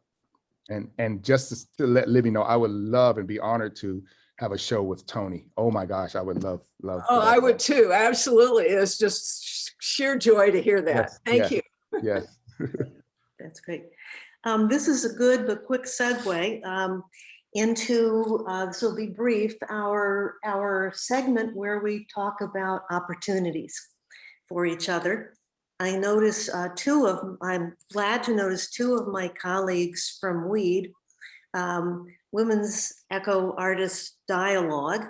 and just to let Libby know, I would love and be honored to have a show with Toni. Oh my gosh, I would love. Oh, for that. I would too. Absolutely. It's just sheer joy to hear that. Yes, Thank yes, you. Yes. That's great. This is a good but quick segue into, this will be brief, our segment where we talk about opportunities for each other. I notice I'm glad to notice two of my colleagues from WEED, Women's Echo Artist Dialogue,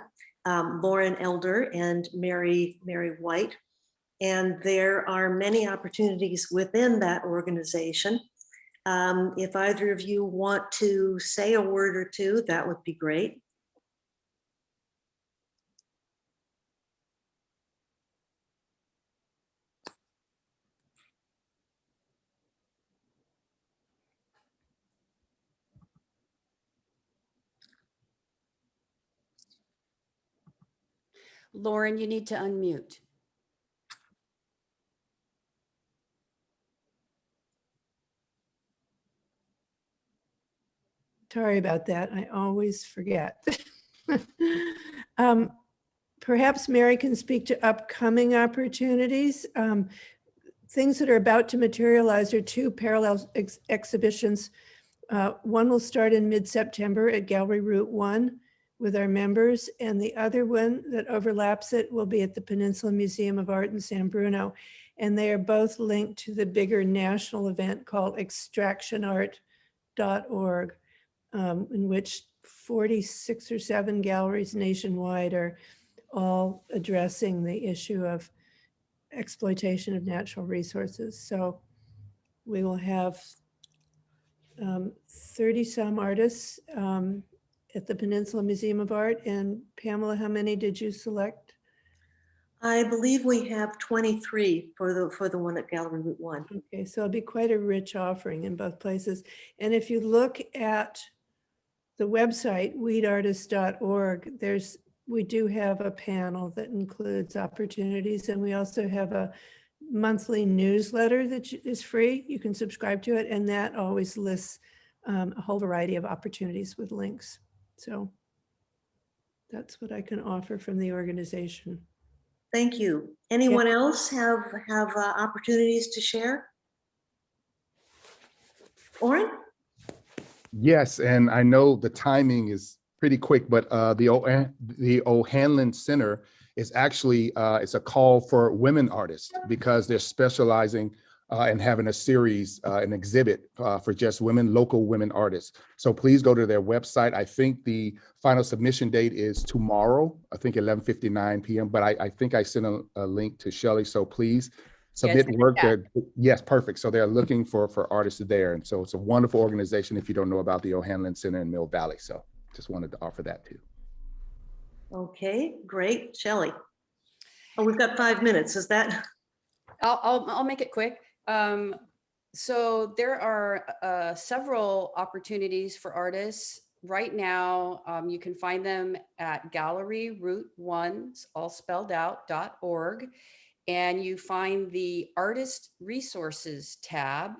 Lauren Elder and Mary White. And there are many opportunities within that organization. If either of you want to say a word or two, that would be great. Lauren, you need to unmute. Sorry about that. I always forget. Perhaps Mary can speak to upcoming opportunities. Things that are about to materialize are two parallel exhibitions. One will start in mid-September at Gallery Route 1 with our members, and the other one that overlaps it will be at the Peninsula Museum of Art in San Bruno. And they are both linked to the bigger national event called extractionart.org, in which 46 or 7 galleries nationwide are all addressing the issue of exploitation of natural resources. So we will have 30 some artists at the Peninsula Museum of Art. And Pamela, how many did you select? I believe we have 23 for the one at Gallery Route 1. Okay, so it'll be quite a rich offering in both places. And if you look at the website, weedartist.org, we do have a panel that includes opportunities, and we also have a monthly newsletter that is free. You can subscribe to it, and that always lists a whole variety of opportunities with links. So that's what I can offer from the organization. Thank you. Anyone else have opportunities to share? Oren? Yes, and I know the timing is pretty quick, but the O'Hanlon Center is actually, it's a call for women artists because they're specializing and having a series, an exhibit for just local women artists. So please go to their website. I think the final submission date is tomorrow, I think 11:59 p.m., but I think I sent a link to Shelley, so please submit work there. Yes, perfect. So they're looking for artists there. And so it's a wonderful organization if you don't know about the O'Hanlon Center in Mill Valley. So just wanted to offer that too. Okay, great. Shelley. Oh, we've got 5 minutes. Is that? I'll make it quick. So there are several opportunities for artists right now. You can find them at Gallery Route 1, all spelled out, .org. And you find the Artist Resources tab.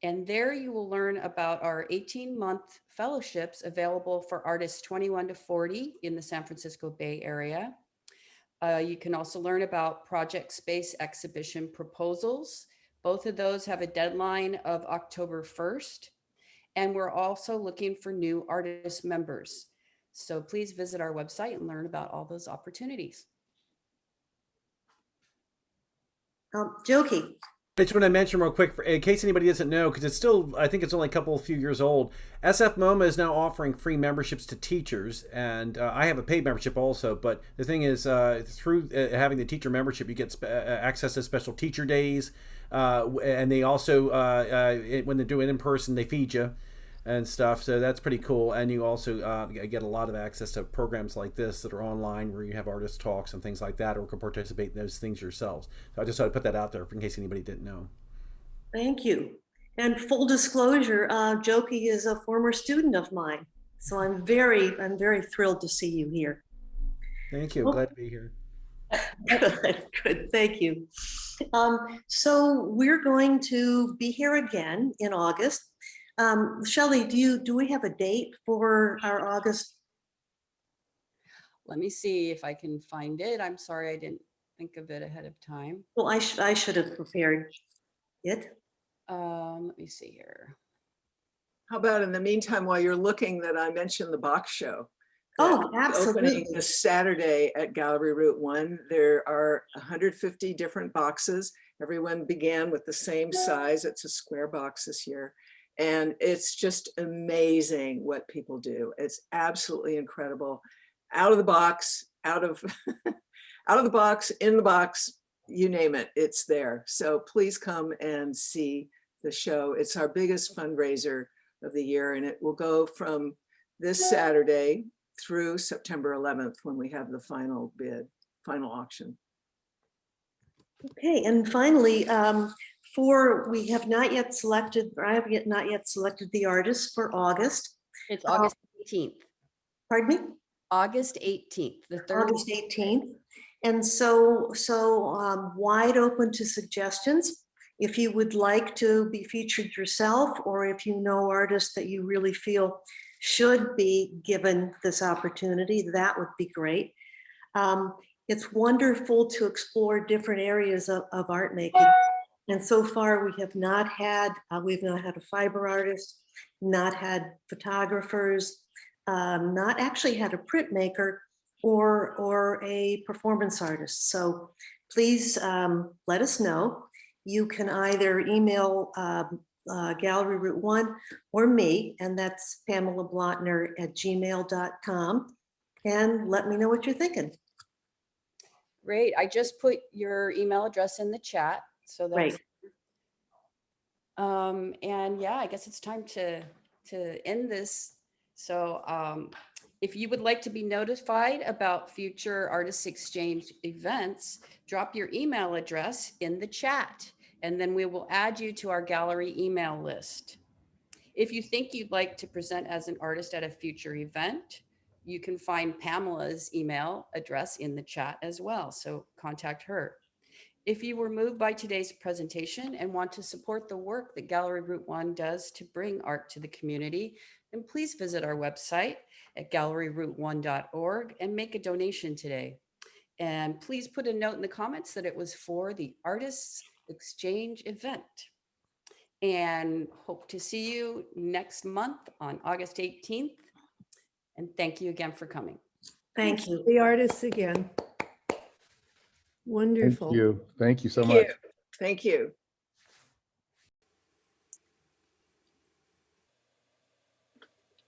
And there you will learn about our 18-month fellowships available for artists 21 to 40 in the San Francisco Bay Area. You can also learn about project space exhibition proposals. Both of those have a deadline of October 1st. And we're also looking for new artist members. So please visit our website and learn about all those opportunities. Jokey. I just want to mention real quick, in case anybody doesn't know, because it's still, I think it's only a few years old. SF MoMA is now offering free memberships to teachers, and I have a paid membership also. But the thing is, through having the teacher membership, you get access to special teacher days, and they also, when they're doing it in person, they feed you and stuff. So that's pretty cool. And you also get a lot of access to programs like this that are online where you have artist talks and things like that, or can participate in those things yourselves. So I just thought I'd put that out there in case anybody didn't know. Thank you. And full disclosure, Jokey is a former student of mine. So I'm very thrilled to see you here. Thank you. Glad to be here. Good. Thank you. So we're going to be here again in August. Shelley, do we have a date for our August? let me see if I can find it. I'm sorry I didn't think of it ahead of time. Well, I should have prepared it. Let me see here. How about in the meantime, while you're looking, that I mentioned the box show? Oh, That's opening absolutely. this Saturday at Gallery Route 1. There are 150 different boxes. Everyone began with the same size. It's a square box this year. And it's just amazing what people do. It's absolutely incredible. Out of the box, out of, out of the box, in the box, you name it, it's there. So please come and see the show. It's our biggest fundraiser of the year, and it will go from this Saturday through September 11th when we have the final bid, final auction. Okay, and finally, we have not yet selected, or I have not yet selected the artist for August. It's August 18th. Pardon me? August 18th, the third. August 18th. And so wide open to suggestions. If you would like to be featured yourself, or if you know artists that you really feel should be given this opportunity, that would be great. It's wonderful to explore different areas of art making. And so far we have not had, we've not had a fiber artist, not had photographers, not actually had a printmaker or a performance artist. So please let us know. You can either email Gallery Route 1 or me, and that's Pamela Blotner at gmail.com, and let me know what you're thinking. Great. I just put your email address in the chat. So that's Great. And yeah, I guess it's time to end this. So if you would like to be notified about future Artists Exchange events, drop your email address in the chat, and then we will add you to our gallery email list. If you think you'd like to present as an artist at a future event, you can find Pamela's email address in the chat as well, so contact her. If you were moved by today's presentation and want to support the work that Gallery Route 1 does to bring art to the community, then please visit our website at galleryroute1.org and make a donation today. And please put a note in the comments that it was for the Artists Exchange event. And hope to see you next month on August 18th. And thank you again for coming. Thank you. The artists again. Wonderful. Thank you. Thank you so Thank much. you. Thank you.